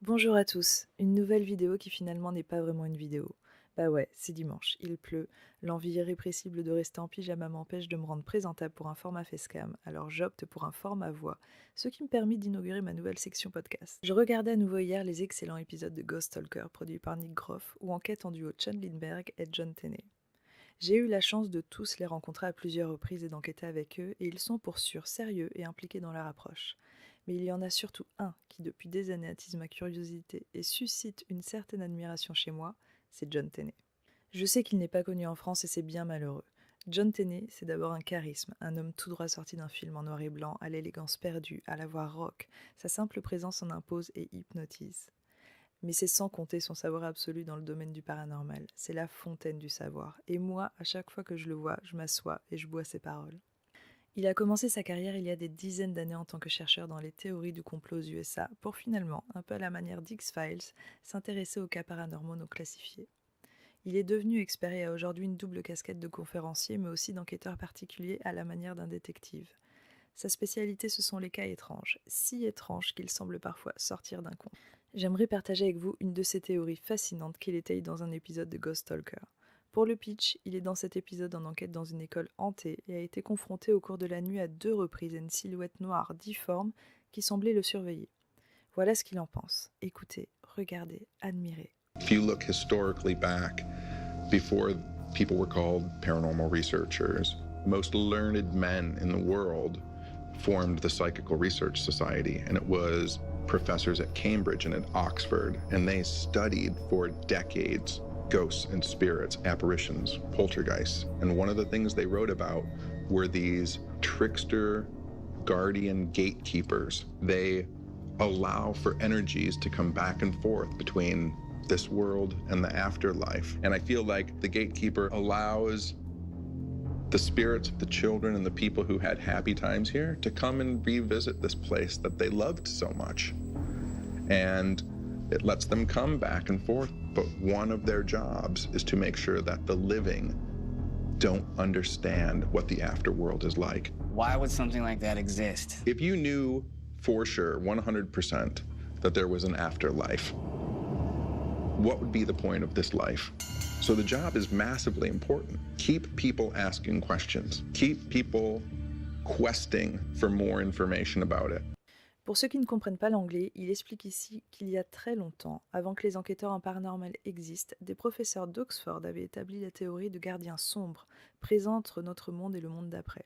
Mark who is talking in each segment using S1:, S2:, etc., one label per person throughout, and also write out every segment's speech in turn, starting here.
S1: Bonjour à tous, une nouvelle vidéo qui finalement n'est pas vraiment une vidéo. Bah ouais, c'est dimanche, il pleut, l'envie irrépressible de rester en pyjama m'empêche de me rendre présentable pour un format facecam, alors j'opte pour un format voix, ce qui me permet d'inaugurer ma nouvelle section podcast. Je regardais à nouveau hier les excellents épisodes de Ghost Talker produits par Nick Groff ou Enquête en duo Chan Lindbergh et John Tenney. J'ai eu la chance de tous les rencontrer à plusieurs reprises et d'enquêter avec eux, et ils sont pour sûr sérieux et impliqués dans leur approche. Mais il y en a surtout un qui depuis des années attise ma curiosité et suscite une certaine admiration chez moi, c'est John Tenney. Je sais qu'il n'est pas connu en France et c'est bien malheureux. John Tenney, c'est d'abord un charisme, un homme tout droit sorti d'un film en noir et blanc, à l'élégance perdue, à la voix rock. Sa simple présence en impose et hypnotise. Mais c'est sans compter son savoir absolu dans le domaine du paranormal. C'est la fontaine du savoir. Et moi, à chaque fois que je le vois, je m'assois et je bois ses paroles. Il a commencé sa carrière il y a des dizaines d'années en tant que chercheur dans les théories du complot aux USA, pour finalement, un peu à la manière d'X-Files, s'intéresser aux cas paranormaux non classifiés. Il est devenu expert et a aujourd'hui une double casquette de conférencier, mais aussi d'enquêteur particulier à la manière d'un détective. Sa spécialité, ce sont les cas étranges, si étranges qu'ils semblent parfois sortir d'un conte. J'aimerais partager avec vous une de ces théories fascinantes qu'il étaye dans un épisode de Ghost Talker. Pour le pitch, il est dans cet épisode en enquête dans une école hantée et a été confronté au cours de la nuit à 2 reprises à une silhouette noire difforme qui semblait le surveiller. Voilà ce qu'il en pense. Écoutez, regardez, admirez.
S2: If you look historically back, before people were called paranormal researchers, most learned men in the world formed the Psychical Research Society, and it was professors at Cambridge and at Oxford, and they studied for decades ghosts and spirits, apparitions, poltergeists. And one of the things they wrote about were these trickster guardian gatekeepers. They allow for energies to come back and forth between this world and the afterlife. And I feel like the gatekeeper allows the spirits of the children and the people who had happy times here to come and revisit this place that they loved so much. And it lets them come back and forth, but one of their jobs is to make sure that the living don't understand what the afterworld is like.
S3: Why would something like that exist?
S2: If you knew for sure, 100%, that there was an afterlife, what would be the point of this life? So the job is massively important. Keep people asking questions. Keep people questing for more information about it.
S1: Pour ceux qui ne comprennent pas l'anglais, il explique ici qu'il y a très longtemps, avant que les enquêteurs en paranormal existent, des professeurs d'Oxford avaient établi la théorie de gardiens sombres, présents entre notre monde et le monde d'après.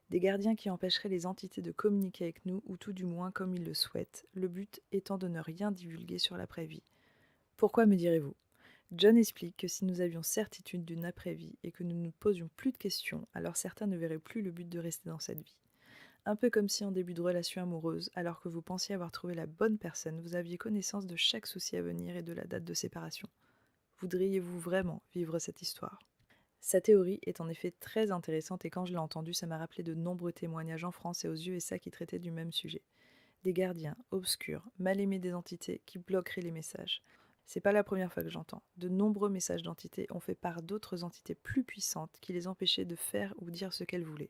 S1: Des gardiens qui empêcheraient les entités de communiquer avec nous, ou tout du moins comme ils le souhaitent, le but étant de ne rien divulguer sur l'après-vie. Pourquoi, me direz-vous ? John explique que si nous avions certitude d'une après-vie et que nous ne nous posions plus de questions, alors certains ne verraient plus le but de rester dans cette vie. Un peu comme si en début de relation amoureuse, alors que vous pensiez avoir trouvé la bonne personne, vous aviez connaissance de chaque souci à venir et de la date de séparation. Voudriez-vous vraiment vivre cette histoire ? Sa théorie est en effet très intéressante et quand je l'ai entendue, ça m'a rappelé de nombreux témoignages en France et aux USA qui traitaient du même sujet. Des gardiens obscurs, mal aimés des entités qui bloqueraient les messages. C'est pas la première fois que j'entends. De nombreux messages d'entités ont fait part d'autres entités plus puissantes qui les empêchaient de faire ou dire ce qu'elles voulaient.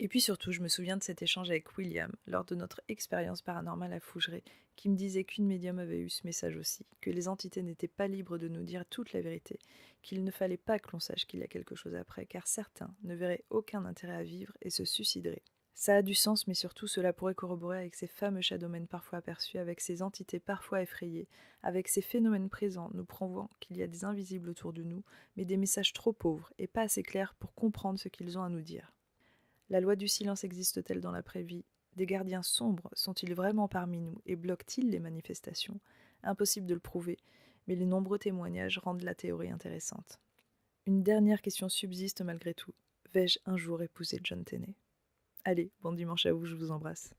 S1: Et puis surtout, je me souviens de cet échange avec William, lors de notre expérience paranormale à Fougeray, qui me disait qu'une médium avait eu ce message aussi, que les entités n'étaient pas libres de nous dire toute la vérité, qu'il ne fallait pas que l'on sache qu'il y a quelque chose après, car certains ne verraient aucun intérêt à vivre et se suicideraient. Ça a du sens, mais surtout cela pourrait corroborer avec ces fameux shadowmen parfois aperçus, avec ces entités parfois effrayées, avec ces phénomènes présents nous prouvant qu'il y a des invisibles autour de nous, mais des messages trop pauvres et pas assez clairs pour comprendre ce qu'ils ont à nous dire. La loi du silence existe-t-elle dans l'après-vie ? Des gardiens sombres sont-ils vraiment parmi nous et bloquent-ils les manifestations ? Impossible de le prouver, mais les nombreux témoignages rendent la théorie intéressante. Une dernière question subsiste malgré tout. Vais-je un jour épouser John Tenney ? Allez, bon dimanche à vous, je vous embrasse.